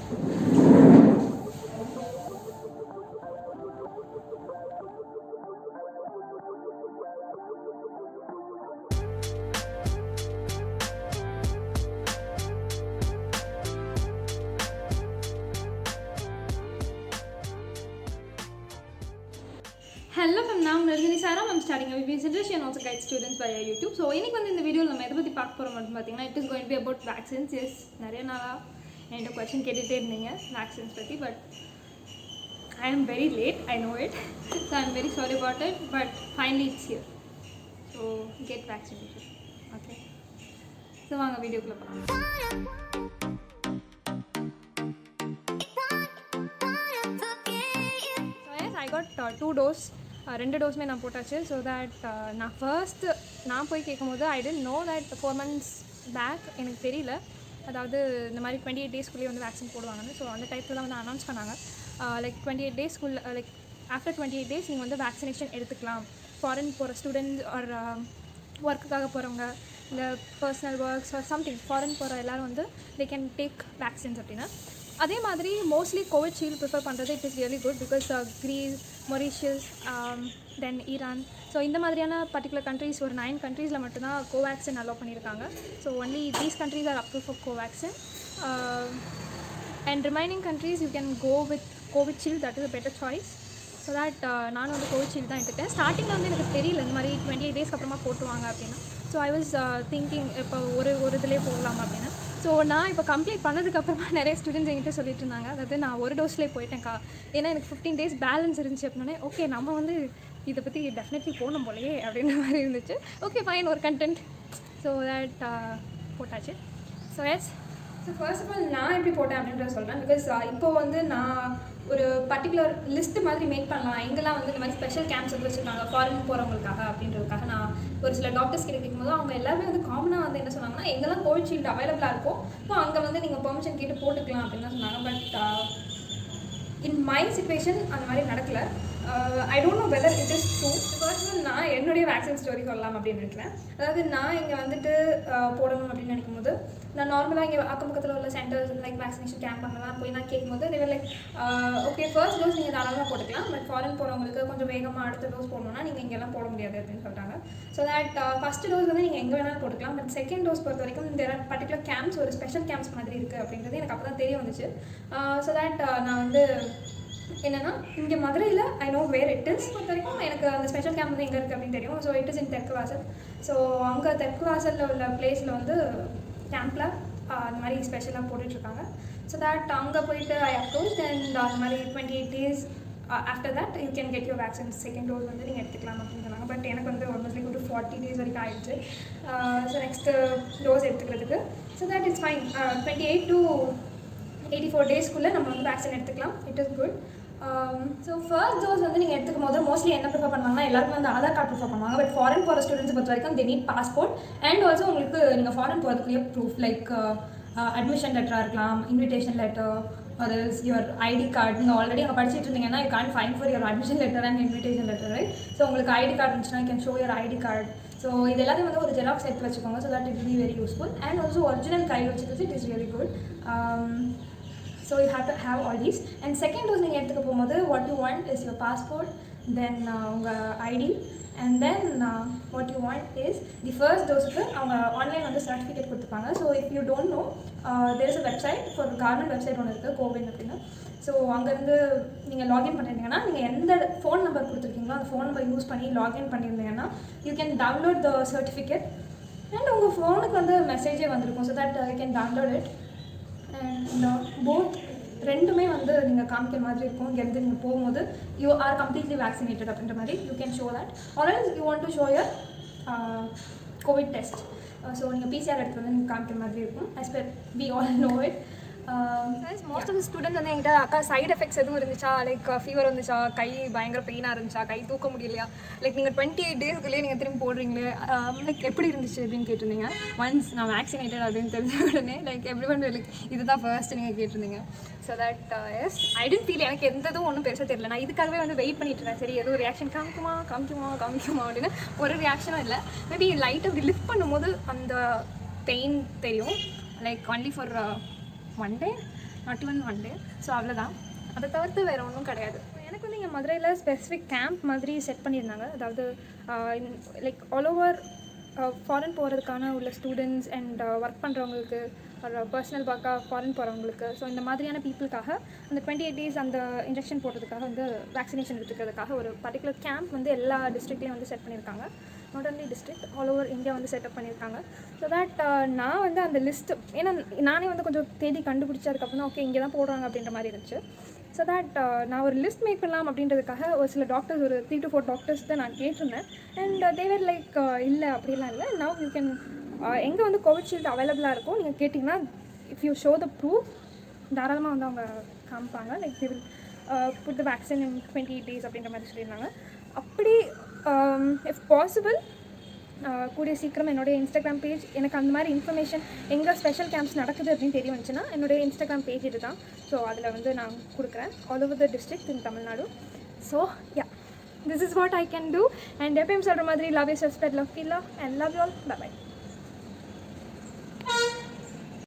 Hello from now, Nirjani Saram. I'm starting a VBS English and also guide students via YouTube. So, in the video, it is going to be about vaccines. Yes, I a question vaccines, but I am very late. I know it, so I'm very sorry about it. But finally, it's here. So, get vaccinated. Okay. So, video clip. So, yes, I got 2 doses. 2 டோஸுமே நான் போட்டாச்சு. So that நான் நான் போய் கேட்கும்போது I didn't know that 4 months back எனக்கு தெரியல. அதாவது இந்த மாதிரி 28 daysக்குள்ளேயே வந்து வேக்சின் போடுவாங்கன்னு. ஸோ அந்த டைப்பில் தான் வந்து அனௌன்ஸ் பண்ணாங்க. லைக் 28 daysக்குள்ளே லைக் ஆஃப்டர் 28 days நீங்கள் வந்து வேக்சினேஷன் எடுத்துக்கலாம். ஃபாரின் போகிற ஸ்டூடெண்ட்ஸ் ஒரு ஒர்க்குக்காக போகிறவங்க, இல்லை personal works or something foreign போகிற எல்லோரும் வந்து தே கேன் டேக் வேக்சின்ஸ் அப்படின்னா. அதே மாதிரி மோஸ்ட்லி கோவிஷீல்டு ப்ரிஃபர் பண்ணுறது it is really good because Greece, Mauritius, then Iran, so இந்த மாதிரியான பர்டிகுலர் கண்ட்ரீஸ் ஒரு 9 countries மட்டும்தான் கோவேக்சின் அலோவ் பண்ணியிருக்காங்க. So only these countries are approve for Covaxin and remaining countries you can go with Covishield, that is a better choice. So that நானும் வந்து Covishield தான் எடுத்துக்கிட்டேன். ஸ்டார்டிங்கில் வந்து எனக்கு தெரியல இந்த மாதிரி 28 days அப்புறமா போட்டுருவாங்க அப்படின்னா. ஸோ ஐ வாஸ் திங்கிங் இப்போ ஒரு இதிலே போடலாம் அப்படின்னு. ஸோ நான் இப்போ கம்ப்ளீட் பண்ணதுக்கப்புறமா நிறைய ஸ்டூடெண்ட்ஸ் என்கிட்ட சொல்லிட்டு இருந்தாங்க, அதாவது நான் ஒரு டோஸ்லேயே போயிட்டேன்க்கா, ஏன்னா எனக்கு 15 days பேலன்ஸ் இருந்துச்சு அப்படின்னே. ஓகே, நம்ம வந்து இதை பற்றி டெஃபினெட்லி போகணும் போலையே அப்படின்ற மாதிரி இருந்துச்சு. ஓகே ஃபைன், ஒரு கண்டென்ட். ஸோ தட் போட்டாச்சு. So yes, so first of all நான் எப்படி போட்டேன் அப்படின்றத சொல்கிறேன். பிகாஸ் இப்போ வந்து நான் ஒரு பர்டிகுலர் லிஸ்ட்டு மாதிரி மேக் பண்ணலாம். எங்கெல்லாம் வந்து இந்த மாதிரி ஸ்பெஷல் கேம்ப்ஸ் வந்து வச்சுருக்காங்க ஃபாரின் போகிறவங்களுக்காக அப்படின்றதுக்காக நான் ஒரு சில டாக்டர்ஸ் கிட்ட கேட்கும்போது அவங்க எல்லாருமே வந்து காமனாக வந்து என்ன சொன்னாங்கன்னா, எங்கெல்லாம் கோவிஷீல்டு அவைலபிளாக இருக்கும் ஸோ அங்கே வந்து நீங்கள் பெர்மிஷன் கேட்டு போட்டுக்கலாம் அப்படின்னு தான் சொன்னாங்க. பட் இன் மை சிச்சுவேஷன் அந்த மாதிரி நடக்கலை. I don't know whether it is true. Personal நான் என்னுடைய வேக்சின் ஸ்டோரி சொல்லலாம் அப்படின்னு நினைக்கிறேன். அதாவது நான் இங்கே வந்துட்டு போடணும் அப்படின்னு நினைக்கும் போது நான் நார்மலாக இங்கே அக்கம் பக்கத்தில் உள்ள சென்டர்ஸ் லைக் வேக்சினேஷன் கேம்ப் அங்கெல்லாம் போய் நான் கேட்கும்போது தேவர் லைக் ஓகே ஃபர்ஸ்ட் டோஸ் நீங்கள் தாராளமாக போட்டுக்கலாம், பட் ஃபாரின் போகிறவங்களுக்கு கொஞ்சம் வேகமாக அடுத்த டோஸ் போடணும்னா நீங்கள் இங்கெல்லாம் போட முடியாது அப்படின்னு சொல்லிட்டாங்க. ஸோ தட் ஃபஸ்ட் டோஸ் வந்து நீங்கள் எங்கே வேணாலும் போட்டுக்கலாம், பட் செகண்ட் டோஸ் பொறுத்த வரைக்கும் இந்த பர்டிகுலர் கேம்ப்ஸ் ஒரு ஸ்பெஷல் கேம்ப்ஸ் மாதிரி இருக்குது அப்படின்றது எனக்கு அப்போ தான் தெரிய வந்துச்சு. ஸோ தட் நான் வந்து என்னென்னா இங்கே மதுரையில் I know where it is பொறுத்த வரைக்கும் எனக்கு அந்த ஸ்பெஷல் கேம்ப் வந்து எங்கே இருக்குது அப்படின்னு தெரியும். ஸோ இட் இஸ் இன் தெற்கு வாசல். ஸோ அங்கே தெற்கு வாசலில் உள்ள பிளேஸில் வந்து கேம்பில் அந்த மாதிரி ஸ்பெஷலாக போட்டுட்ருக்காங்க. ஸோ தட் அங்கே போயிட்டு ஐ அப்ரோச் அண்ட் அந்த மாதிரி 28 days after that you can get your vaccine second dose வந்து நீங்கள் எடுத்துக்கலாம் அப்படின்னு சொன்னாங்க. பட் எனக்கு வந்து ஆல்மோஸ்ட்லி ஒரு 40 days வரைக்கும் ஆகிடுச்சு. ஸோ நெக்ஸ்ட்டு டோஸ் எடுத்துக்கிறதுக்கு. So that it's fine. 28 to 84 daysக்குள்ளே நம்ம வந்து வேக்சின் எடுத்துக்கலாம். It is good. So first dose வந்து நீங்கள் எடுத்துக்கும் போது மோஸ்ட்லி என்ன ப்ரிஃபர் பண்ணுவாங்கன்னா எல்லாருமே வந்து ஆதார் கார்டு ப்ரிஃபர் பண்ணுவாங்க. பட் ஃபாரின் போகிற ஸ்டூடெண்ட்ஸ் பொறுத்த வரைக்கும் they need passport and also உங்களுக்கு நீங்கள் ஃபாரின் போகிறதுக்குள்ளே ப்ரூஃப் லைக் அட்மிஷன் லெட்டராக இருக்கலாம், இன்விடேஷன் லெட்டர், அது யுவர் ஐடி கார்டு. நீங்கள் ஆல்ரெடி அங்கே படிச்சுட்டு இருந்தீங்கன்னா you can fine for your admission letter and invitation letter, right? So உங்களுக்கு ஐடி கார்டு இருந்துச்சுன்னா you can show your ID card. So இது எல்லாத்தையும் வந்து ஒரு ஜெராக்ஸ் எடுத்து வச்சுக்கோங்க. So that it will be very useful and also original கையில் வச்சுக்கிறது it is really good. So you have to have all these. And second dose நீங்கள் எடுத்துக்க போகும்போது what you want is your passport, then உங்கள் ID, and then what you want is the first dose-க்கு அவங்க online வந்து certificate கொடுத்துப்பாங்க. So if you don't know there is a website for government website ஒன்று இருக்குது, CoWIN அப்படின்னு. So அங்கேருந்து நீங்கள் login பண்ணியிருந்தீங்கன்னா நீங்கள் எந்த ஃபோன் நம்பர் கொடுத்துருக்கீங்களோ அந்த ஃபோன் நம்பர் யூஸ் பண்ணி லாகின் பண்ணியிருந்தீங்கன்னா you can download the certificate and உங்கள் ஃபோனுக்கு வந்து மெசேஜே வந்திருக்கும். So that you can download it. And both ரெண்டுமே வந்து நீங்கள் காமிக்கிற மாதிரி இருக்கும். இங்கேருந்து நீங்கள் போகும்போது யூ ஆர் கம்ப்ளீட்லி வேக்சினேட்டட் அப்படின்ற மாதிரி you can show that. Or else you want to show your covid test. So நீங்கள் பிசிஆர் எடுத்து வந்து நீங்கள் காமிக்கிற மாதிரி இருக்கும். As per we all know it. Most of the students வந்து என்கிட்ட அக்கா சைட் எஃபெக்ட்ஸ் எதுவும் இருந்துச்சா, லைக் ஃபீவர் வந்துச்சா, கை பயங்கர பெயினாக இருந்துச்சா, கை தூக்க முடியலையா, லைக் நீங்கள் 28 daysக்குள்ளேயே நீங்கள் திரும்பி போடுறீங்களே, லைக் எப்படி இருந்துச்சு அப்படின்னு கேட்டிருந்தீங்க. ஒன்ஸ் நான் வேக்சினேட்டட் அப்படின்னு தெரிஞ்ச உடனே லைக் எவ்ரி ஒன் லைக் இதுதான் ஃபர்ஸ்ட் நீங்கள் கேட்டிருந்தீங்க. So that's I tend feel எனக்கு எந்த இதுவும் ஒன்றும் பெருசாக தெரியல. நான் இதுக்காகவே வந்து வெயிட் பண்ணிட்டு இருக்கேன். சரி ஏதோ ரியாக்ஷன் காமிக்குமா அப்படின்னு ஒரு ரியாக்ஷனும் இல்லை. மேபி லைட் அப்படி லிஃப்ட் பண்ணும்போது அந்த பெயின் தெரியும், like only for 1 day. Not even 1 day. So அவ்வளோதான், அதை தவிர்த்து வேறு ஒன்றும் கிடையாது. எனக்கு வந்து இங்கே மதுரையில் ஸ்பெசிஃபிக் கேம்ப் மாதிரி செட் பண்ணியிருந்தாங்க. அதாவது லைக் ஆல் ஓவர் ஃபாரின் போகிறதுக்கான உள்ள ஸ்டூடெண்ட்ஸ் அண்ட் ஒர்க் பண்ணுறவங்களுக்கு, ஒரு பர்சனல் ஒர்க்காக ஃபாரின் போகிறவங்களுக்கு, ஸோ இந்த மாதிரியான பீப்புளுக்காக அந்த 28 days அந்த இன்ஜெக்ஷன் போடுறதுக்காக வந்து வேக்சினேஷன் எடுத்துக்கிறதுக்காக ஒரு பர்டிகுலர் கேம்ப் வந்து எல்லா டிஸ்ட்ரிக்ட்லேயும் வந்து செட் பண்ணியிருக்காங்க. Not only district, all over India வந்து செட்டப் பண்ணியிருக்காங்க. ஸோ தட் நான் வந்து அந்த லிஸ்ட்டு, ஏன்னா நானே வந்து கொஞ்சம் தேடி கண்டுபிடிச்சி அதுக்கப்புறம் தான் ஓகே இங்கே தான் போடுறாங்க அப்படின்ற மாதிரி இருந்துச்சு. ஸோ தட் நான் ஒரு லிஸ்ட் மேக் பண்ணலாம் அப்படின்றதுக்காக ஒரு சில டாக்டர்ஸ், ஒரு 3 to 4 டாக்டர்ஸ் தான் நான் கேட்டிருந்தேன். அண்ட் தேவர் லைக் இல்லை அப்படிலாம் இல்லை, நவ் யூ கேன் எங்கே வந்து கோவிஷீல்டு அவைலபிளாக இருக்கும் நீங்கள் கேட்டிங்கன்னா, if you show the proof தாராளமாக வந்து அவங்க காமிப்பாங்க. Like they will put the vaccine in 28 days அப்படின்ற மாதிரி சொல்லியிருந்தாங்க. அப்படி இஃப் பாசிபிள் கூடிய சீக்கிரம் என்னுடைய இன்ஸ்டாகிராம் பேஜ், எனக்கு அந்த மாதிரி இன்ஃபர்மேஷன் எங்கே ஸ்பெஷல் கேம்ப்ஸ் நடக்குது அப்படின்னு தெரிய வந்துச்சுன்னா என்னுடைய இன்ஸ்டாகிராம் பேஜ் இது தான். ஸோ அதில் வந்து நான் கொடுக்குறேன் all over the district in Tamil Nadu. So yeah, this is what I can do. And எப்பயும் சொல்கிற மாதிரி love yourself, spread love, feel love, and love you all. Bye by.